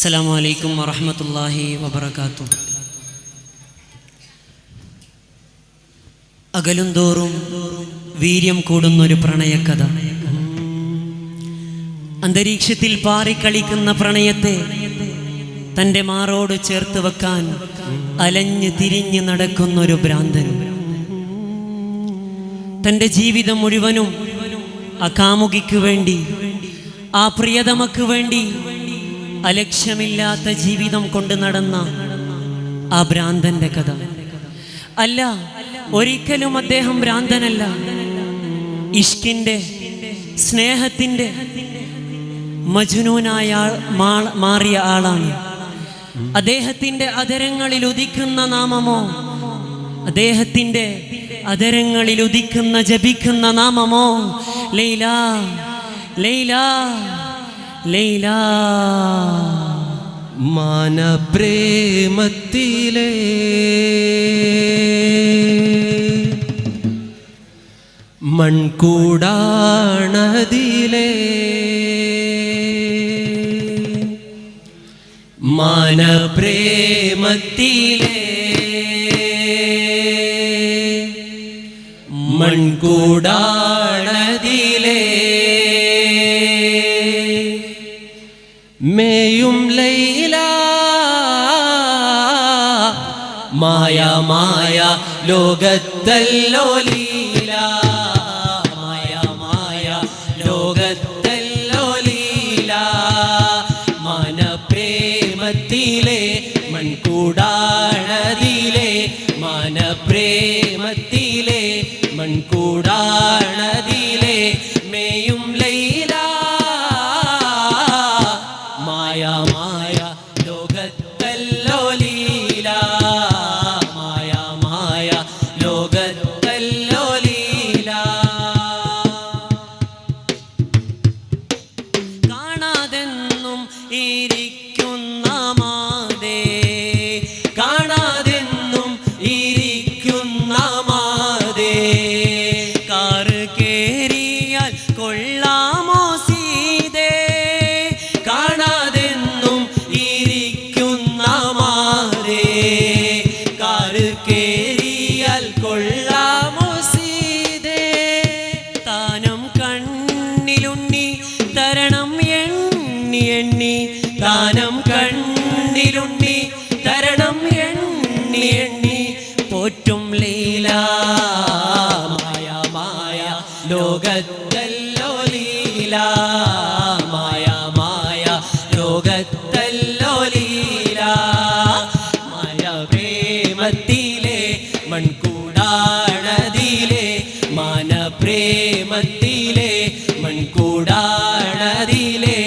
അസ്സലാമു അലൈക്കും വറഹ്മത്തുള്ളാഹി വബറകാതുഹു. അകലുംതോറും വീര്യം കൂടുന്നൊരു പ്രണയകഥ. അന്തരീക്ഷത്തിൽ പാറിക്കളിക്കുന്ന പ്രണയത്തെ തൻ്റെ മാറോട് ചേർത്ത് വെക്കാൻ അലഞ്ഞ് തിരിഞ്ഞ് നടക്കുന്നൊരു ഭ്രാന്തൻ. തൻ്റെ ജീവിതം മുഴുവനും ആ കാമുകിക്ക് വേണ്ടി, ആ പ്രിയതമക്ക് വേണ്ടി അലക്ഷ്യമില്ലാത്ത ജീവിതം കൊണ്ട് നടന്ന ആ ഭ്രാന്തന്റെ കഥ. അല്ല, ഒരിക്കലും അദ്ദേഹം ഭ്രാന്തനല്ല. ഇഷ്കിന്റെ, സ്നേഹത്തിന്റെ മജ്നൂനായ മാറിയ ആളാണ്. അദ്ദേഹത്തിന്റെ അധരങ്ങളിൽ ഉദിക്കുന്ന നാമമോ, അദ്ദേഹത്തിന്റെ അധരങ്ങളിൽ ഉദിക്കുന്ന ജപിക്കുന്ന നാമമോ ലൈല ലൈല ലൈല. മാനപ്രേമത്തിലെ മൺകൂടാണതിലെ, മാനപ്രേമത്തിലെ മൺകൂടാണതിലെ മേയും ലൈല മായ മായ ലോകത്തല്ലോ ലീല, മായ മായ ലോകത്തല്ലോ ലീല. മാനപ്രേമത്തിലെ മൺകൂടാണതിലെ, മാനപ്രേമത്തിലെ മൺകൂടാണതിലെ മേയും ലൈല മായ മായ ലോകത്തല്ലോ ലീല, മായ മായ ലോകത്തല്ലോ ലീല. കാണാതെന്നും ഇരിക്കുന്ന മാതേ, കാണാതെന്നും ഇരിക്കുന്ന മാതേ, കാറ് കേറിയാൽ കൊള്ളാമോ സീതേ, കാണാതെന്നും ഇരിക്കുന്ന മാതേ, കാറ് കേറിയാൽ കൊള്ളാമോ സീതേ. താനം കണ്ണിലുണ്ണി തരണം എണ്ണി എണ്ണി, താനം കണ്ണിലുണ്ണി തരണം എണ്ണി എണ്ണി പോറ്റും ലീല മായ മായ ലോകത്തല്ലോ ലീല, മായ മായ ലോകത്തല്ലോ ലീല. മായ പ്രേമത്തിലെ മൺകൂടാണതിലെ, മാനപ്രേമത്തിലെ മൺകൂടാണതിലെ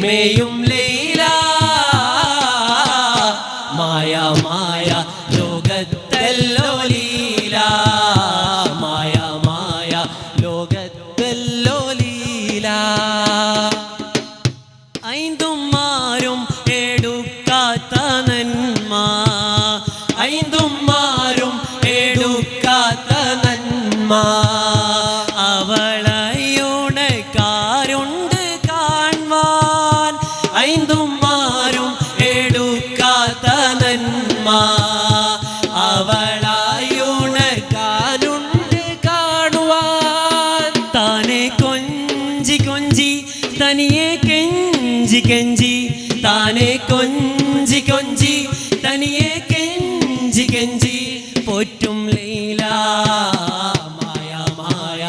മേയും ലൈല മായ മായ ലോകത്തല്ലോ ലീല, മായ മായ ലോകത്തല്ലോ ലീല. ഐന്തുമാരും എടുക്കാത്ത നന്മ, ഐന്തുമാരും എടുക്കാത്ത നന്മ, അവളയുണക്കാരുണ്ട് കാൺവാൻ. ഐന്തുമാരും എടുക്കാത്ത നന്മ, അവളയുണക്കാരുണ്ട് കാണുവാൻ. താനെ കൊഞ്ചി കൊഞ്ചി തനിയെ കെഞ്ചി കെഞ്ചി, താനെ കൊഞ്ചി കൊഞ്ചി തനിയെ കെഞ്ചി കെഞ്ചി പോറ്റും ലൈല മായ മായ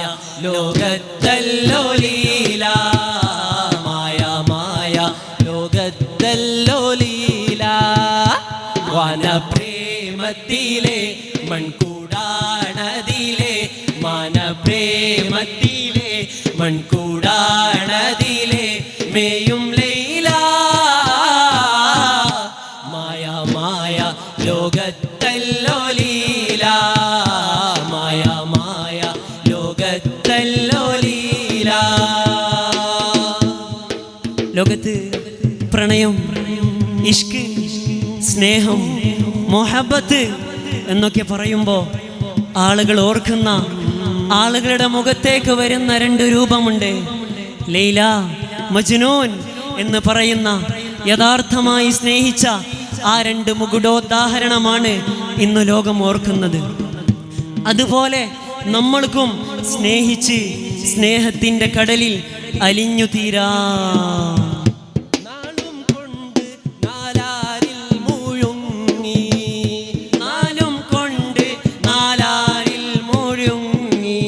ലോകത്തല്ലോ ലീല, മായ മായ ലോകത്തല്ലോ ലീല. വനപ്രേമത്തിലെ മൺകൂടാണതിലെ, മാനപ്രേമത്തിലെ മൺകൂടാണതിലെ മേയും ലൈല മായ മായ ലോകത്തല്ലോ ലീല, മായ മായ ലോകത്തല്ലോ ലീല. ലോകത്ത് പ്രണയം, ഇഷ്ക്, സ്നേഹം, മൊഹബത്ത് എന്നൊക്കെ പറയുമ്പോൾ ആളുകൾ ഓർക്കുന്ന, ആളുകളുടെ മുഖത്തേക്ക് വരുന്ന രണ്ട് രൂപമുണ്ട്. ലൈല, മജ്നൂൻ എന്ന് പറയുന്ന യഥാർത്ഥമായി സ്നേഹിച്ച ആ രണ്ട് മുകുടോദാഹരണമാണ് ഇന്ന് ലോകം ഓർക്കുന്നത്. അതുപോലെ നമ്മൾക്കും സ്നേഹിച്ച് സ്നേഹത്തിൻ്റെ കടലിൽ അലിഞ്ഞു തീരാ. നാളും കൊണ്ട് നാലാരിൽ മുഴുങ്ങി, നാലും കൊണ്ട് നാലാരിൽ മുഴുങ്ങി,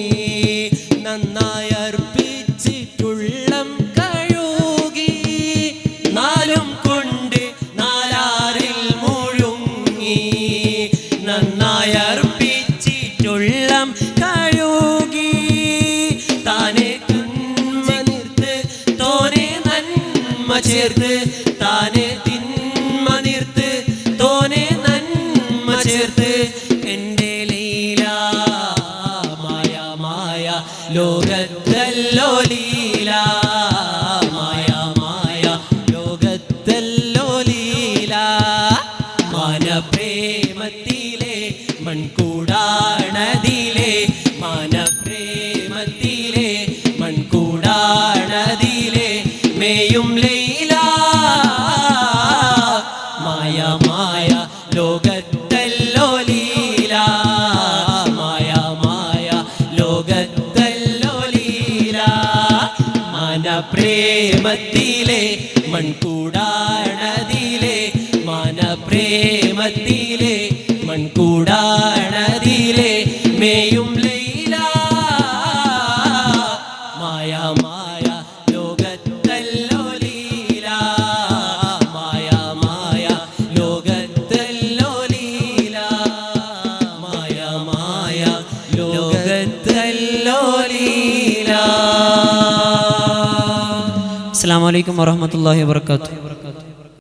നന്നായി അർപ്പിച്ചിട്ടുള്ളം കഴുകി. നാലും കൊണ്ട് നാലാരിൽ മുഴുങ്ങി, നന്നായി അർപ്പിച്ചിട്ടുള്ളം കഴുകി. താനെ തിന്മനിർത്ത് തോനെ നന്മ ചേർത്ത്, താനെ തിന്മനിർത്ത് തോനെ നന്മ ചേർത്ത്, എൻ്റെ ലീല മായ മായ ലോകത്തല്ലോ ലീല, മായ മായ ലോകത്തല്ലോ ലീല. മാനപ്രേമത്തിലെ മൺകൂടാണതിലെ, മാനപ്രേമത്തിലെ മൺകൂടാണതിലെ മേയും ലൈല. മായ മായ ലോകത്തല്ലോ ലീല, മായ മായ ലോകത്തല്ലോ ലീല. മാനപ്രേമത്തിലെ മൺകൂടാണതിലെ, മാനപ്രേമത്തിലെ മൺകൂടാണതിലെ മേയും ലൈല. മായ മായ ലോകത്തല്ലോ ലീല, മായ മായ ലോകത്തല്ലോ ലീല, മായ മായ ലോകത്തല്ലോ ലീല. അസ്സലാമു അലൈക്കും വറഹ്മത്തുള്ളാഹി വബറകാതുഹു.